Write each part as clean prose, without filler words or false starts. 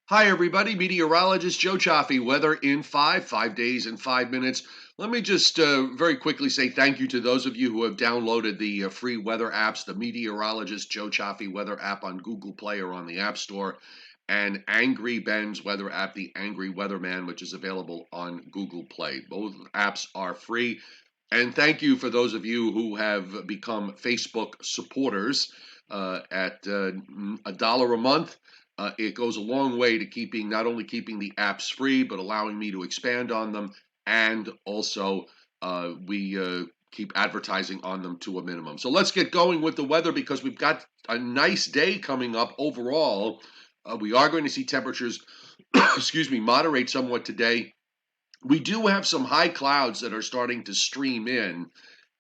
Hi, everybody. Meteorologist Joe Cioffi. Weather in 5 days in 5 minutes. Let me just very quickly say thank you to those of you who have downloaded the free weather apps, the Meteorologist Joe Cioffi weather app on Google Play or on the App Store, and Angry Ben's weather app, the Angry Weatherman, which is available on Google Play. Both apps are free. And thank you for those of you who have become Facebook supporters at $1 a month. It goes a long way to not only keeping the apps free, but allowing me to expand on them, and also we keep advertising on them to a minimum. So let's get going with the weather because we've got a nice day coming up overall. We are going to see temperatures, excuse me, moderate somewhat today. We do have some high clouds that are starting to stream in,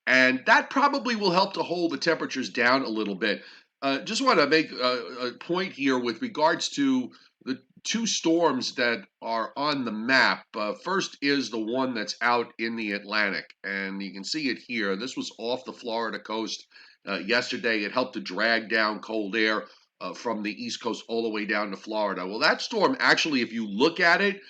and that probably will help to hold the temperatures down a little bit. Just want to make a point here with regards to the two storms that are on the map. First is the one that's out in the Atlantic, and you can see it here. This was off the Florida coast yesterday. It helped to drag down cold air from the East Coast all the way down to Florida. Well, that storm actually, if you look at it,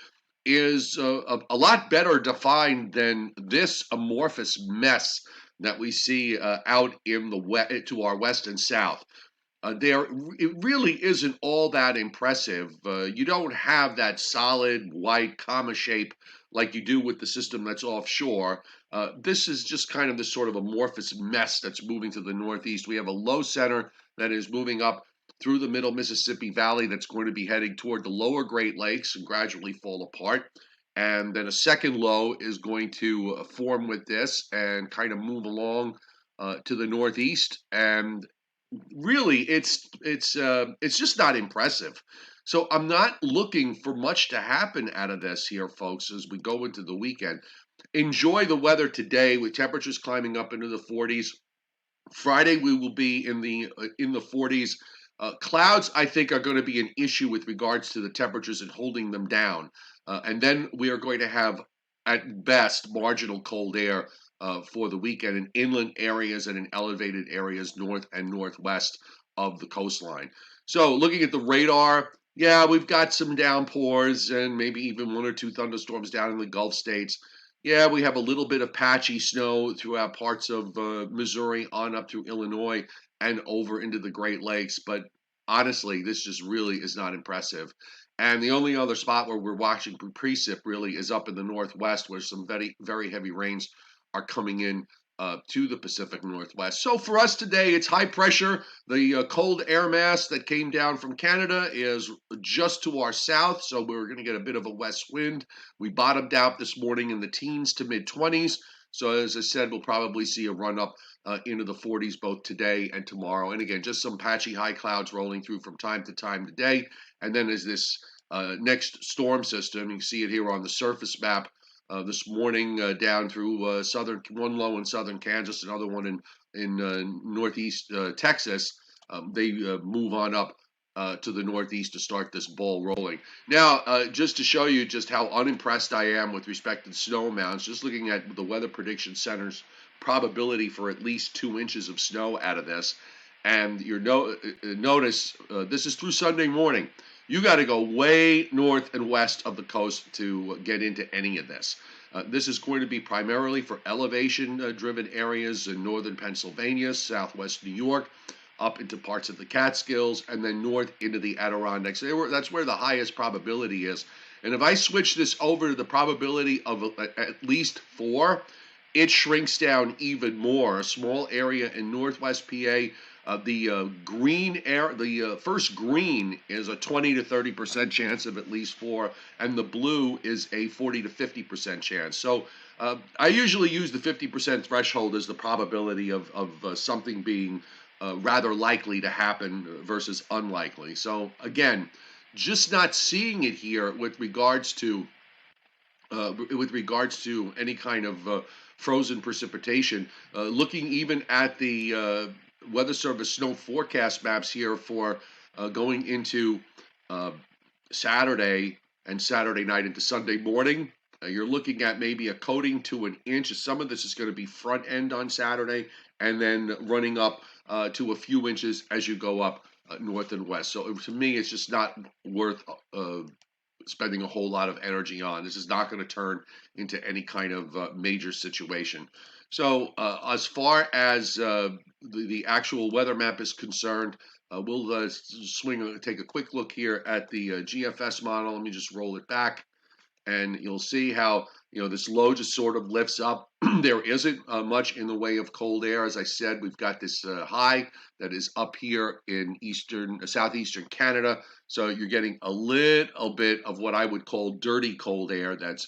is a lot better defined than this amorphous mess that we see out in the west to our west and south. It really isn't all that impressive. You don't have that solid white comma shape like you do with the system that's offshore. This is just kind of this sort of amorphous mess that's moving to the northeast. We have a low center that is moving up through the middle Mississippi Valley that's going to be heading toward the lower Great Lakes and gradually fall apart. And then a second low is going to form with this and kind of move along to the northeast. And really it's just not impressive. So I'm not looking for much to happen out of this here, folks, as we go into the weekend. Enjoy the weather today with temperatures climbing up into the 40s. Friday we will be in the 40s. Clouds, I think, are going to be an issue with regards to the temperatures and holding them down. And then we are going to have, at best, marginal cold air for the weekend in inland areas and in elevated areas north and northwest of the coastline. So, looking at the radar, yeah, we've got some downpours and maybe even one or two thunderstorms down in the Gulf states. Yeah, we have a little bit of patchy snow throughout parts of Missouri on up through Illinois and over into the Great Lakes. But honestly, this just really is not impressive. And the only other spot where we're watching precip really is up in the northwest, where some very, very heavy rains are coming in to the Pacific Northwest. So for us today, it's high pressure. The cold air mass that came down from Canada is just to our south, so we're going to get a bit of a west wind. We bottomed out this morning in the teens to mid 20s. So as I said, we'll probably see a run up into the 40s both today and tomorrow. And again, just some patchy high clouds rolling through from time to time today. And then as this next storm system, you can see it here on the surface map, this morning down through one low in southern Kansas, another one in northeast Texas. They move on up to the northeast to start this ball rolling. Now, just to show you just how unimpressed I am with respect to the snow amounts, just looking at the Weather Prediction Center's probability for at least 2 inches of snow out of this, and notice this is through Sunday morning. You got to go way north and west of the coast to get into any of this. This is going to be primarily for elevation-driven areas in northern Pennsylvania, southwest New York, up into parts of the Catskills, and then north into the Adirondacks. That's where the highest probability is. And if I switch this over to the probability of at least 4, it shrinks down even more. A small area in northwest PA. The first green is a 20 to 30% chance of at least 4, and the blue is a 40 to 50% chance. So I usually use the 50% threshold as the probability of something being rather likely to happen versus unlikely. So again, just not seeing it here with regards to any kind of frozen precipitation. Looking even at the Weather Service snow forecast maps here for going into Saturday and Saturday night into Sunday morning. You're looking at maybe a coating to an inch. Some of this is going to be front end on Saturday and then running up to a few inches as you go up north and west. So to me, it's just not worth spending a whole lot of energy on. This is not going to turn into any kind of major situation. So as far as the actual weather map is concerned, we'll take a quick look here at the GFS model. Let me just roll it back, and you'll see how this low just sort of lifts up. There isn't much in the way of cold air. As I said, we've got this high that is up here in southeastern Canada, so you're getting a little bit of what I would call dirty cold air that's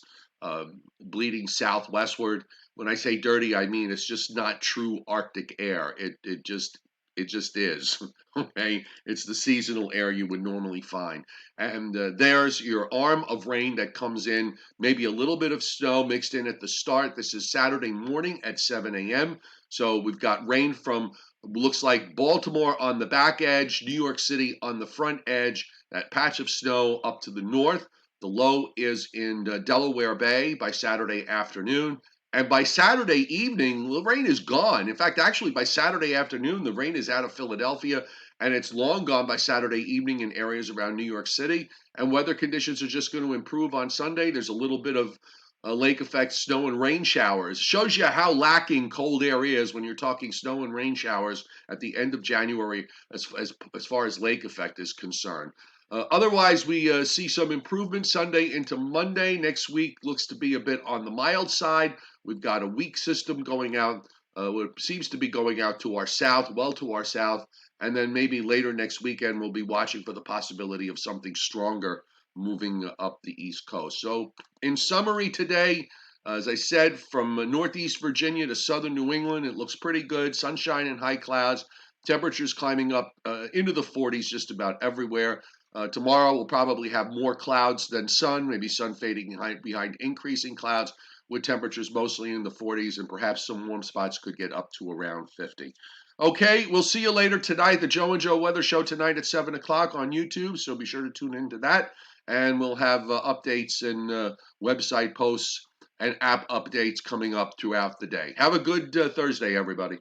bleeding southwestward. When I say dirty, I mean it's just not true Arctic air. It just is. Okay, it's the seasonal air you would normally find. And there's your arm of rain that comes in, maybe a little bit of snow mixed in at the start. This is Saturday morning at 7 a.m. So we've got rain from, looks like Baltimore on the back edge, New York City on the front edge, that patch of snow up to the north. The low is in Delaware Bay by Saturday afternoon. And by Saturday evening, the rain is gone. In fact, actually, by Saturday afternoon, the rain is out of Philadelphia, and it's long gone by Saturday evening in areas around New York City. And weather conditions are just going to improve on Sunday. There's a little bit of lake effect snow and rain showers. Shows you how lacking cold air is when you're talking snow and rain showers at the end of January as far as lake effect is concerned. Otherwise, we see some improvement Sunday into Monday. Next week looks to be a bit on the mild side. We've got a weak system going out. What seems to be going out to our south, well to our south. And then maybe later next weekend, we'll be watching for the possibility of something stronger moving up the East Coast. So, in summary today, as I said, from Northeast Virginia to southern New England, it looks pretty good. Sunshine and high clouds. Temperatures climbing up into the 40s just about everywhere. Tomorrow, we'll probably have more clouds than sun, maybe sun fading behind increasing clouds, with temperatures mostly in the 40s, and perhaps some warm spots could get up to around 50. Okay, we'll see you later tonight. The Joe and Joe Weather Show tonight at 7 o'clock on YouTube, so be sure to tune into that. And we'll have updates and website posts and app updates coming up throughout the day. Have a good Thursday, everybody.